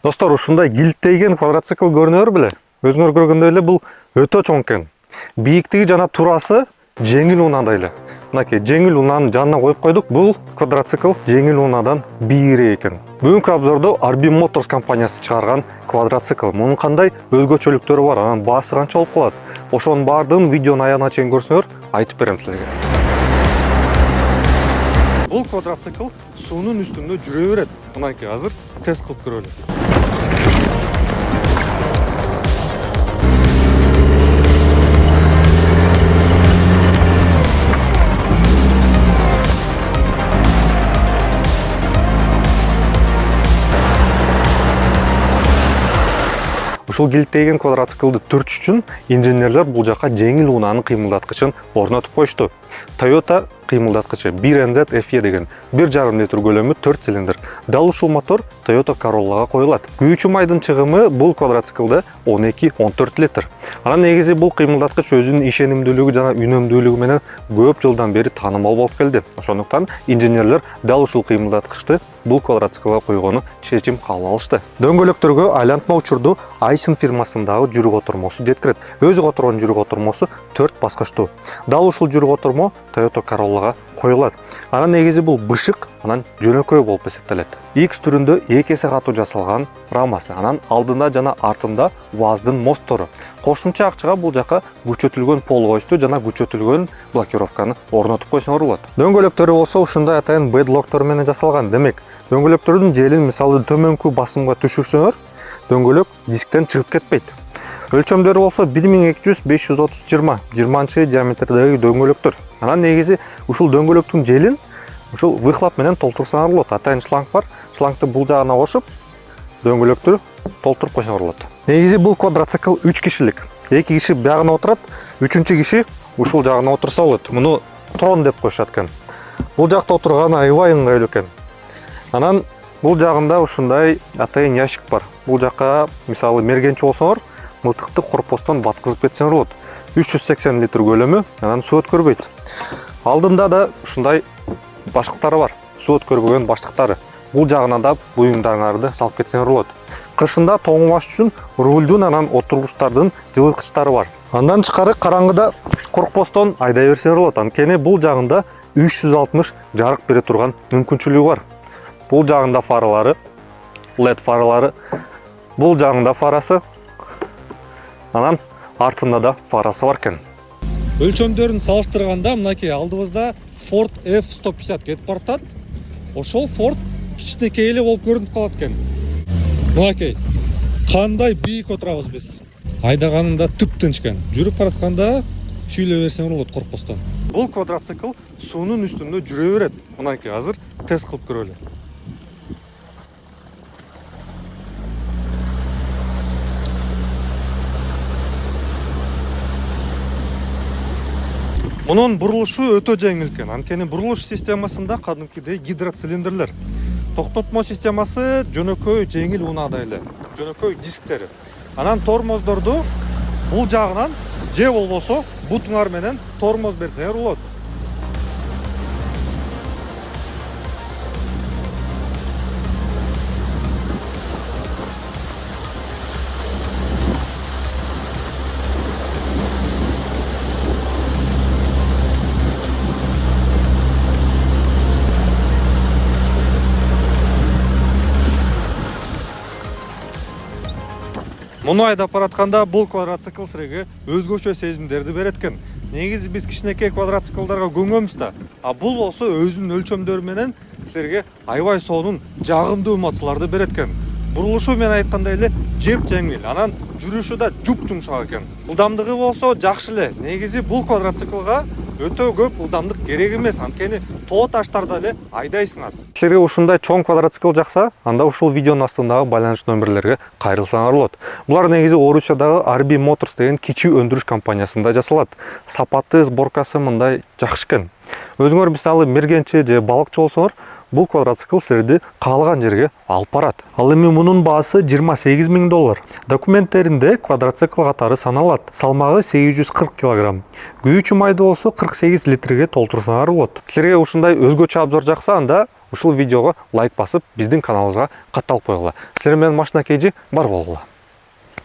Достор, ушундай килттейген квадроцикл көрүнөр беле? Өзүңөр көргөндөй эле бул өтө чоң экен. Бийиктиги жана турасы жеңил унадай эле. Мынакей жеңил унаанын жанына коюп койдук. Бул квадроцикл жеңил унаадан бийирээк экен. Бүгүнкү обзордо RB Motors компаниясы чыгарган квадроцикл. Мунун кандай өзгөчөлүктөрү бар, анан баасы канча болуп калат? Ошонун баардыгын видеонун аягына чейин көрсөңөр, айтып берем силерге. Бул квадроцикл суунун үстүндө жүрө берет. Мынакей азыр тест кылып көрөлү. Ушул килттейген квадроциклды түртүш үчүн инженерлер бул жака жеңил унаанын кыймылдаткычын орнотуп коюшту. Toyota кыймылдаткычы 1NZ FE деген 1,5 литр көлөмү 4 цилиндр. Дал ушул мотор Toyota Corolla'га коюлат. Күйүүчү майдын чыгымы бул квадроциклда 12-14 литр. Анан негизи бул кыймылдаткыч өзүнүн ишенимдүүлүгү жана үнөмдүүлүгү менен көп жылдан бери таанымал болуп келди. Ошондуктан инженерлер дал ушул кыймылдаткычты бул квадроциклга койгону чечим кабыл алышты. Дөңгөлөктөргө айлантма учурду Aisin фирмасындагы жүрүк отурмосу жеткирет. Өзү отурган жүрүк отурмосу 4 баскычтуу. Дал ушул жүрүк отурмо Toyota Corolla'га коюлат. Анан негизи бул бышык, анан жөнөкөй болуп эсептелет. X түрүндө 2 эсе катуу жасалган рамасы, анан алдында жана артында УАЗдын мосттору. Кошумча акчага бул жака күчөтүлгөн полгойсту жана күчөтүлгөн блокировканы орнотуп койсоңор болот. Дөңгөлөктөрү болсо ушундай атайын бедлоктор менен жасалган. Демек, дөңгөлөктөрдүн желин мисалы төмөнкү басымга түшүрсөңөр, дөңгөлөк дисктен чыгып кетпейт. Өлчөмдөрү болсо 1200-530-20 диаметрдеги дөңгөлөктөр. Анан негизи ушул дөңгөлөктүн желин ушул выхлоп менен толтурсаңар болот. Атайын шланг бар. Шлангды бул жагына кошуп, дөңгөлөктү толтуруп койсоңор болот. Негизи бул квадроцикл 3 кишилик. 2 киши биягына отурат, 3-чү киши ушул жагына отурса болот. Муну трон деп коюшат экен. Бул жакта отурганы аябай ыңгайлуу экен. Анан бул жагында ушундай атайын ящик бар. Бул жака мисалы мергенчи болсоңор, мылтыкты корпустан баткызып кетсеңер болот. 380 литр көлөмү, анан суу өткөрбөйт. Алдында да ушундай баштыктары бар. Суу өткөрбөгөн баштыктары. Бул жагына да буюмдарыңарды салып кетсеңер болот. Кышында тоңубаш үчүн рульдун анан отургучтардын жылыткычтары бар. Андан тышкары караңгыда коркпостон айдай берсеңер болот. Анткени бул жагында 360 жарык бере турган мүмкүнчүлүгү бар. Бул жагында фаралары, LED фаралары, бул жагында фарасы, анан артында да фарасы бар экен. Өлчөмдөрүн салыштырганда мынакей алдыбызда Ford F-150 кетип баратат. Ошол Ford кичинекей эле болуп көрүнүп калат экен. Мынакей кандай бийик отурабыз биз. Айдаганында тып-тынч экен. Жүрүп баратканда сүйүлө берсең болот корпустан. Бул квадроцикл суунун үстүндө жүрө берет. Мынакей азыр тест кылып көрөлү. Мунун бурулушу өтө жеңил экен. Анткени бурулуш системасында кадимкидей гидроцилиндрлер. Токтотмо системасы жөнөкөй жеңил унаадай эле. Жөнөкөй дисктери. Анан тормоздорду бул жагынан же болбосо бутуңар менен тормоз берсеңер болот. Муну айдап баратканда бул квадроцикл силерге өзгөчө сезимдерди берет экен. Негизи биз кичинекей квадроциклдарга көңөбүз да, а бул болсо өзүнүн өлчөмдөрү менен силерге аябай сонун жагымдуу эмоцияларды берет экен. Бурулушу мен айткандай эле жеп жеңил, анан жүрүшү да жуп жумшак экен. Ылдамдыгы болсо жакшы эле. Негизи бул квадроциклга өтө көп ылдамдык керек эмес, анткени тоо таштарда эле айдайсыңар. Силерге ушундай чоң квадроцикл жакса, анда ушул видеонун астындагы байланыш номерлерге кайрылсаңар болот. Булар негизи Орусиядагы RB Motors деген кичи өндүрүш компаниясында жасалат. Сапаты, сборкасы мындай жакшы экен. Өзүңөр мисалы мергенчи же балыкчы болсоңор, бул квадроцикл силерди каалаган жерге алып барат. Ал эми мунун баасы $28,000. Документтеринде квадроцикл катары саналат. Салмагы 840 кг. Күйүүчү майды болсо 48 литрге толтурсаңар болот. Силерге ушундай өзгөчө обзор жакса, анда ушул видеого лайк басып, биздин каналыбызга катталып койгула. Силер менен машина KG бар болгула.